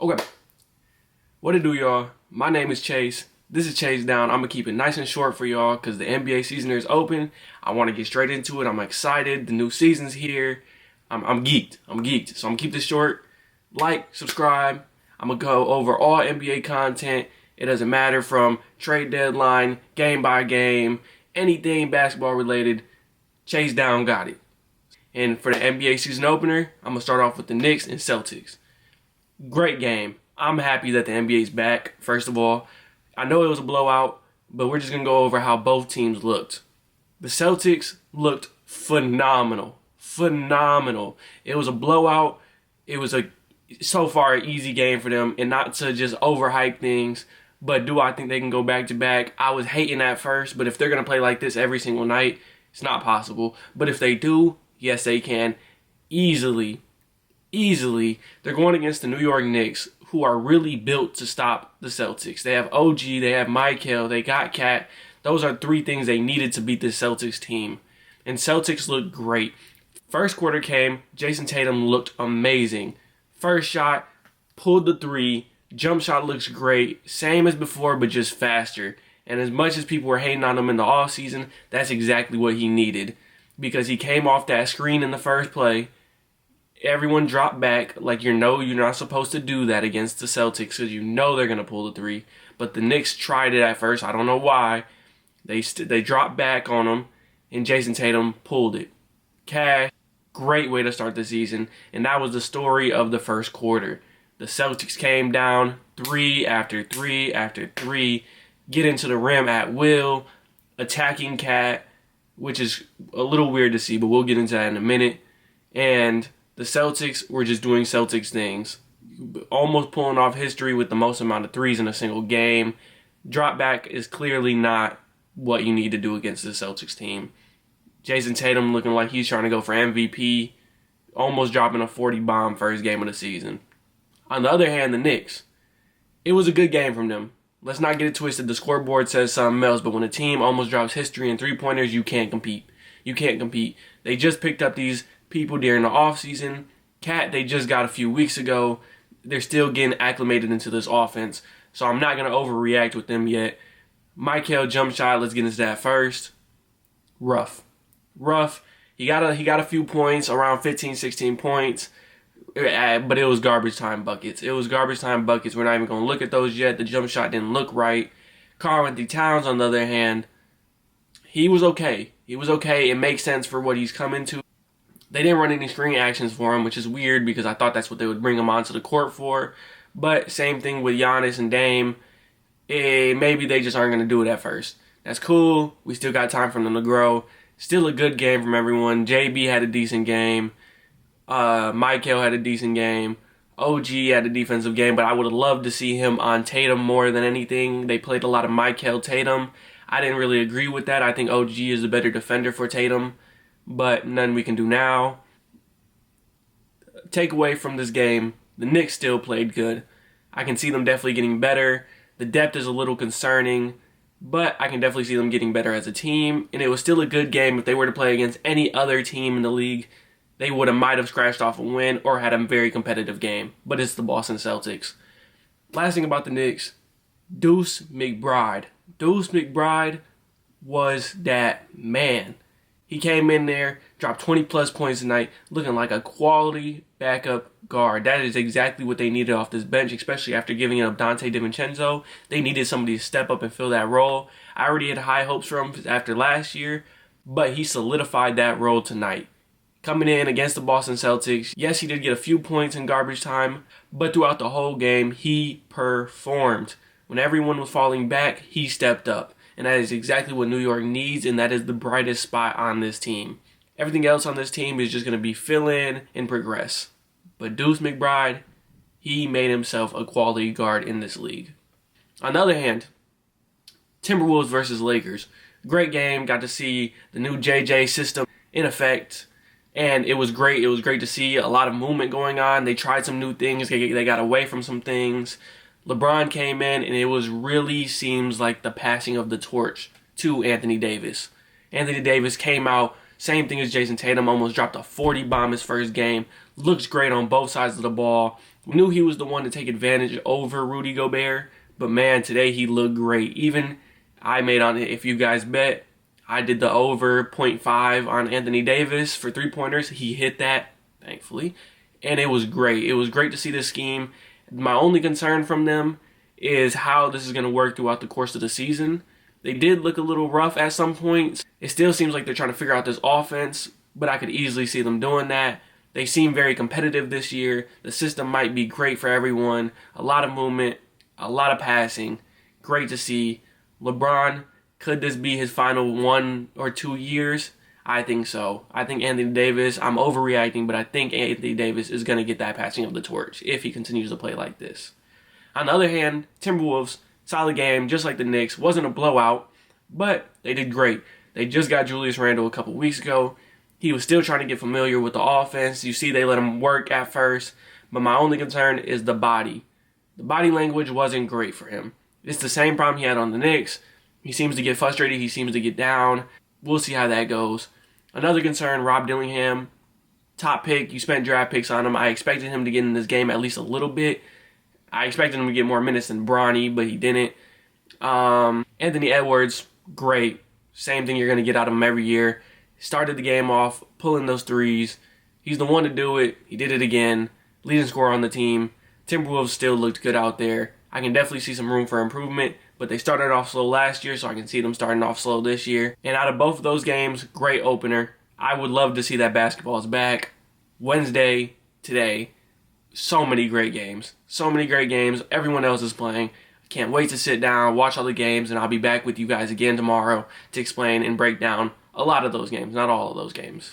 Okay, what it do, y'all? My name is Chase. This is Chase Down. I'm gonna keep it nice and short for y'all because the NBA season is open. I want to get straight into it. I'm excited. The new season's here. I'm geeked. I'm geeked. So I'm gonna keep this short. Like, subscribe. I'm gonna go over all NBA content. It doesn't matter from trade deadline, game by game, anything basketball related. Chase Down got it. And for the NBA season opener, I'm gonna start off with the Knicks and Celtics. Great game. I'm happy that the NBA's back, first of all. I know it was a blowout, but we're just going to go over how both teams looked. The Celtics looked phenomenal. Phenomenal. It was a blowout. It was so far an easy game for them, and not to just overhype things, but do I think they can go back-to-back? I was hating at first, but if they're going to play like this every single night, it's not possible. But if they do, yes, they can. Easily. They're going against the New York Knicks, who are really built to stop the Celtics. They have OG, they have Michael, they got Cat. Those are three things they needed to beat the Celtics team. And Celtics looked great. First quarter came, Jason Tatum looked amazing. First shot, pulled the three, jump shot looks great. Same as before, but just faster. And as much as people were hating on him in the offseason, that's exactly what he needed. Because he came off that screen in the first play. Everyone dropped back like you're not supposed to do that against the Celtics because you know they're going to pull the three. But the Knicks tried it at first. I don't know why. They dropped back on them, and Jason Tatum pulled it. Cash, great way to start the season. And that was the story of the first quarter. The Celtics came down three after three after three, get into the rim at will, attacking Cat, which is a little weird to see, but we'll get into that in a minute. And the Celtics were just doing Celtics things. Almost pulling off history with the most amount of threes in a single game. Drop back is clearly not what you need to do against the Celtics team. Jason Tatum looking like he's trying to go for MVP. Almost dropping a 40 bomb first game of the season. On the other hand, the Knicks. It was a good game from them. Let's not get it twisted. The scoreboard says something else, but when a team almost drops history in three-pointers, you can't compete. You can't compete. They just picked up these people during the offseason. Cat, they just got a few weeks ago. They're still getting acclimated into this offense, so I'm not going to overreact with them yet. Michael jump shot, let's get into that first. Rough. He got a few points, around 15, 16 points, but it was garbage time buckets. We're not even going to look at those yet. The jump shot didn't look right. Karl-Anthony Towns, on the other hand, he was okay. It makes sense for what he's coming to. They didn't run any screen actions for him, which is weird because I thought that's what they would bring him onto the court for. But same thing with Giannis and Dame. Maybe they just aren't going to do it at first. That's cool. We still got time for them to grow. Still a good game from everyone. JB had a decent game. Michael had a decent game. OG had a defensive game, but I would have loved to see him on Tatum more than anything. They played a lot of Michael Tatum. I didn't really agree with that. I think OG is a better defender for Tatum. But nothing we can do now. Takeaway from this game, the Knicks still played good. I can see them definitely getting better. The depth is a little concerning, but I can definitely see them getting better as a team. And it was still a good game. If they were to play against any other team in the league, they might have scratched off a win or had a very competitive game. But it's the Boston Celtics. Last thing about the Knicks, Duce McBride. Duce McBride was that man. He came in there, dropped 20-plus points tonight, looking like a quality backup guard. That is exactly what they needed off this bench, especially after giving up Dante DiVincenzo. They needed somebody to step up and fill that role. I already had high hopes for him after last year, but he solidified that role tonight. Coming in against the Boston Celtics, yes, he did get a few points in garbage time, but throughout the whole game, he performed. When everyone was falling back, he stepped up. And that is exactly what New York needs, and that is the brightest spot on this team. Everything else on this team is just going to be fill in and progress. But Duce McBride, he made himself a quality guard in this league. On the other hand, Timberwolves versus Lakers. Great game. Got to see the new JJ system in effect. And it was great. It was great to see a lot of movement going on. They tried some new things. They got away from some things. LeBron came in, and it really seems like the passing of the torch to Anthony Davis. Anthony Davis came out Same thing as Jason Tatum, almost dropped a 40 bomb his first game. Looks great on both sides of the ball. We knew he was the one to take advantage over Rudy Gobert, but man, today he looked great. Even I made on it, if you guys bet, I did the over 0.5 on Anthony Davis for three-pointers. He hit that, thankfully, and it was great. It was great to see this scheme. My only concern from them is how this is going to work throughout the course of the season. They did look a little rough at some points. It still seems like they're trying to figure out this offense, but I could easily see them doing that. They seem very competitive this year. The system might be great for everyone. A lot of movement, a lot of passing. Great to see. LeBron, could this be his final 1 or 2 years? I think so. I think Anthony Davis, I'm overreacting, but I think Anthony Davis is going to get that passing of the torch if he continues to play like this. On the other hand, Timberwolves, solid game, just like the Knicks. Wasn't a blowout, but they did great. They just got Julius Randle a couple weeks ago. He was still trying to get familiar with the offense. You see they let him work at first, but my only concern is the body. The body language wasn't great for him. It's the same problem he had on the Knicks. He seems to get frustrated. He seems to get down. We'll see how that goes. Another concern, Rob Dillingham, top pick. You spent draft picks on him. I expected him to get in this game at least a little bit. I expected him to get more minutes than Bronny, but he didn't. Anthony Edwards, great. Same thing you're going to get out of him every year. Started the game off, pulling those threes. He's the one to do it. He did it again. Leading scorer on the team. Timberwolves still looked good out there. I can definitely see some room for improvement, but they started off slow last year, so I can see them starting off slow this year. And out of both of those games, great opener. I would love to see that basketball is back. Wednesday, today, so many great games. So many great games. Everyone else is playing. Can't wait to sit down, watch all the games, and I'll be back with you guys again tomorrow to explain and break down a lot of those games, not all of those games.